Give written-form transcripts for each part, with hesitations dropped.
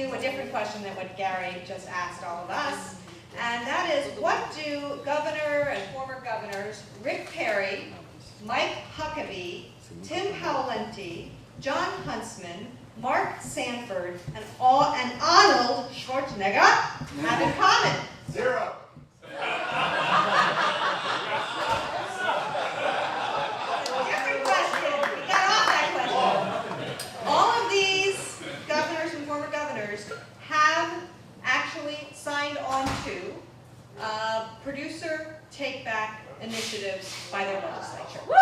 you a different question than what Gary just asked all of us. And that is, what do Governor and former governors Rick Perry, Mike Huckabee, Tim Pawlenty, John Huntsman, Mark Sanford, and Arnold Schwarzenegger have in common? Zero. Different question. We got off that question. All of these governors and former governors have actually signed on to producer take-back initiatives by their legislature. Woo!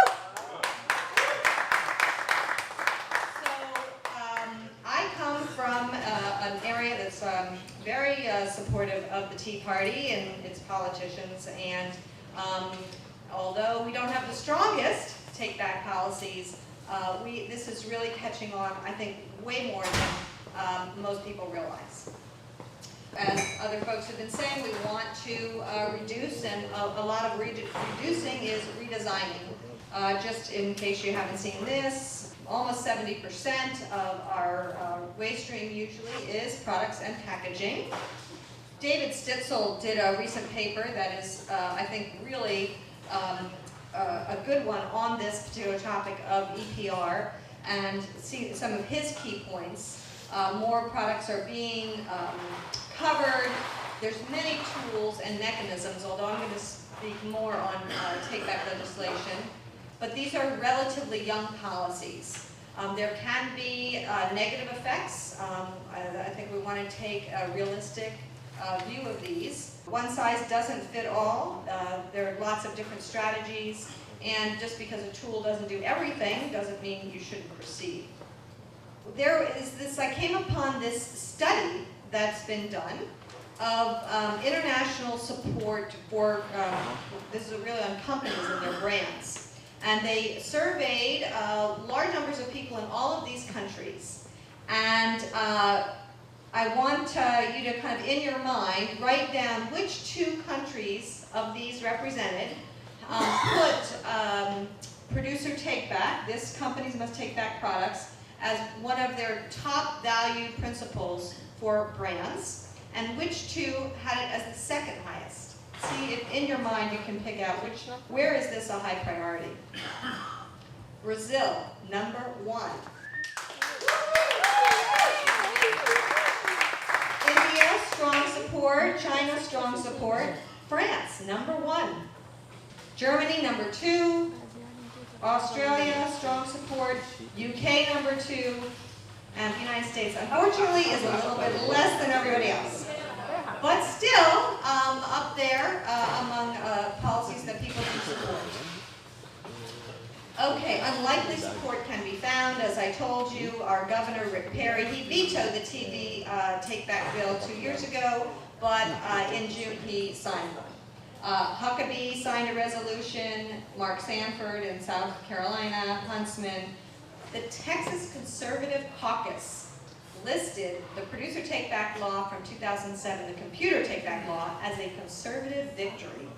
So I come from an area that's very supportive of the Tea Party and its politicians, and although we don't have the strongest take-back policies, this is really catching on, I think, way more than most people realize. As other folks have been saying, we want to reduce, and a lot of reducing is redesigning. Just in case you haven't seen this, almost 70% of our waste stream usually is products and packaging. David Stitzel did a recent paper that is, I think, really a good one on this particular topic of EPR, and see some of his key points. More products are being covered. There's many tools and mechanisms, although I'm going to speak more on take-back legislation. But these are relatively young policies. There can be negative effects. I think we want to take a realistic view of these. One size doesn't fit all. There are lots of different strategies, and just because a tool doesn't do everything doesn't mean you shouldn't proceed. There is this, I came upon this study that's been done of international support for, this is really on companies and their brands. And they surveyed large numbers of people in all of these countries. And I want you to kind of, in your mind, write down which two countries of these represented put producer take-back, this companies must take back products, as one of their top value principles for brands, and which two had it as the second highest. See if in your mind you can pick out where is this a high priority. Brazil, number 1. India, strong support. China, strong support. France, number 1. Germany, number 2. Australia, strong support. UK, number 2. And the United States, unfortunately, is a little bit less than everybody else. But still, up there among policies that people can support. Okay, unlikely support can be found. As I told you, our governor, Rick Perry, he vetoed the TV take-back bill 2 years ago, but in June he signed one. Huckabee signed a resolution, Mark Sanford in South Carolina, Huntsman. The Texas Conservative Caucus listed the producer take-back law from 2007, the computer take-back law, as a conservative victory.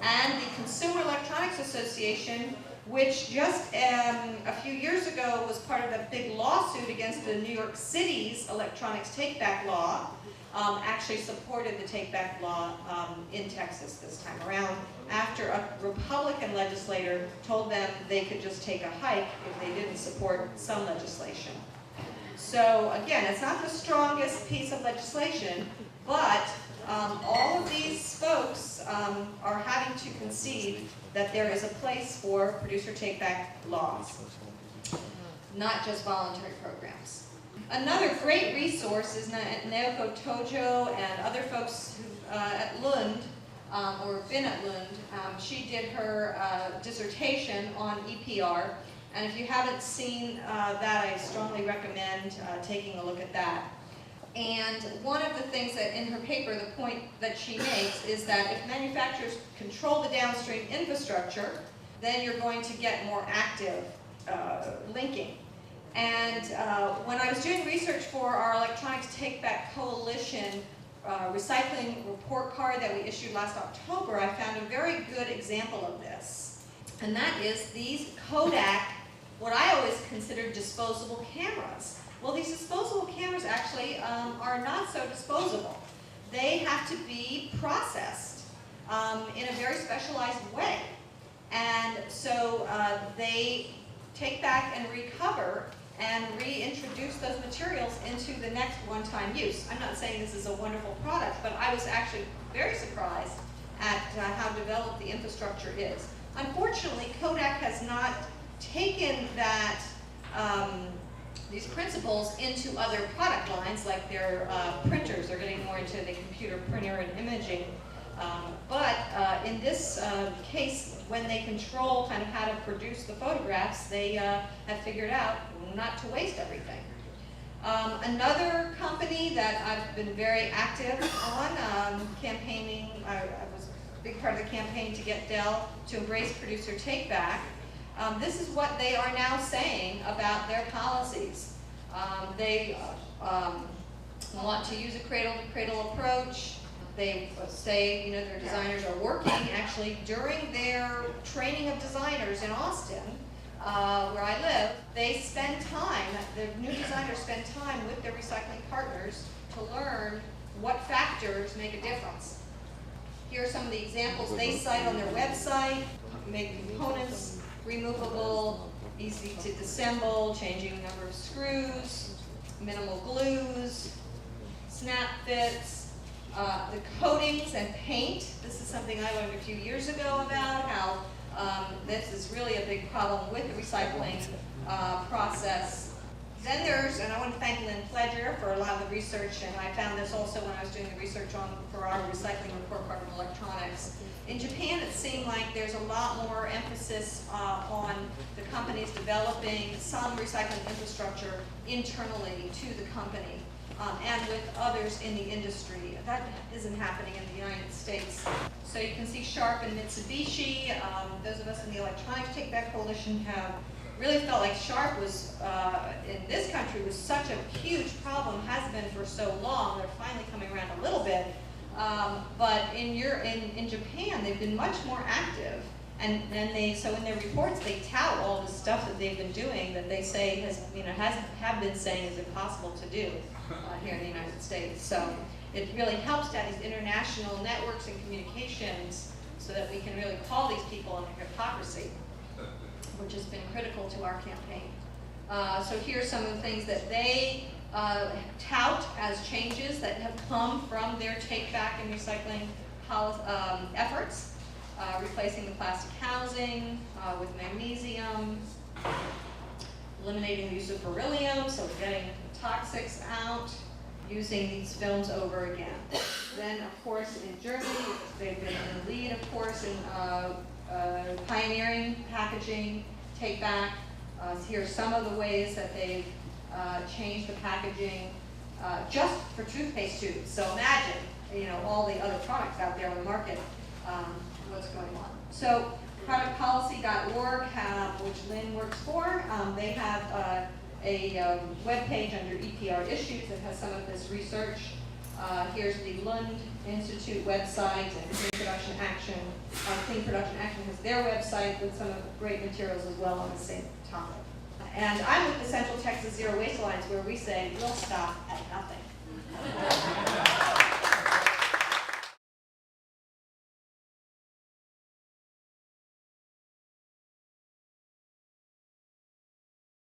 And the Consumer Electronics Association, which just a few years ago was part of a big lawsuit against the New York City's electronics take-back law, actually supported the take-back law in Texas this time around, after a Republican legislator told them they could just take a hike if they didn't support some legislation. So again, it's not the strongest piece of legislation, but all of these folks are having to concede that there is a place for producer take-back laws, not just voluntary programs. Another great resource is Naoko Tojo and other folks who, at Lund, or been at Lund. She did her dissertation on EPR, and if you haven't seen that, I strongly recommend taking a look at that. And one of the things that in her paper, the point that she makes is that if manufacturers control the downstream infrastructure, then you're going to get more active linking. And when I was doing research for our Electronics Take-Back Coalition recycling report card that we issued last October, I found a very good example of this. And that is these Kodak, what I always considered disposable cameras. Well, these disposable cameras actually are not so disposable. They have to be processed in a very specialized way. And so they take back and recover and reintroduce those materials into the next one-time use. I'm not saying this is a wonderful product, but I was actually very surprised at how developed the infrastructure is. Unfortunately, Kodak has not taken that these principles into other product lines, like their printers. They're getting more into the computer printer and imaging. But in this case, when they control kind of how to produce the photographs, they have figured out not to waste everything. Another company that I've been very active on, campaigning, I was a big part of the campaign to get Dell to embrace producer take-back. This is what they are now saying about their policies. They want to use a cradle-to-cradle approach. They say, you know, their designers are working actually during their training of designers in Austin, where I live. They spend time, the new designers spend time with their recycling partners to learn what factors make a difference. Here are some of the examples they cite on their website. Make components removable, easy to disassemble, changing the number of screws, minimal glues, snap fits, the coatings and paint. This is something I learned a few years ago about how this is really a big problem with the recycling process. Then there's, and I want to thank Lynn Pledger for a lot of the research, and I found this also when I was doing the research for our recycling report card of electronics. In Japan, it seemed like there's a lot more emphasis on the companies developing some recycling infrastructure internally to the company and with others in the industry. That isn't happening in the United States. So you can see Sharp and Mitsubishi. Those of us in the Electronics Take Back Coalition have really felt like Sharp was, in this country, was such a huge problem, has been for so long. They're finally coming around a little bit. But in Japan, they've been much more active. And so in their reports, they tout all the stuff that they've been doing that they say have been saying is impossible to do here in the United States. So it really helps to have these international networks and communications so that we can really call these people on their hypocrisy, which has been critical to our campaign. So here's some of the things that they tout as changes that have come from their take-back and recycling efforts. Replacing the plastic housing with magnesium, eliminating the use of beryllium, so getting toxics out, using these films over again. Then, of course, in Germany, they've been in the lead, of course, in pioneering packaging, take back. Here's some of the ways that they've changed the packaging just for toothpaste tubes. So imagine, all the other products out there on the market, what's going on. So productpolicy.org, which Lynn works for, they have a web page under EPR issues that has some of this research. Here's the Lund Institute website and Clean Production Action. Clean Production Action has their website with some of the great materials as well on the same topic. And I'm with the Central Texas Zero Waste Alliance, where we say we'll stop at nothing.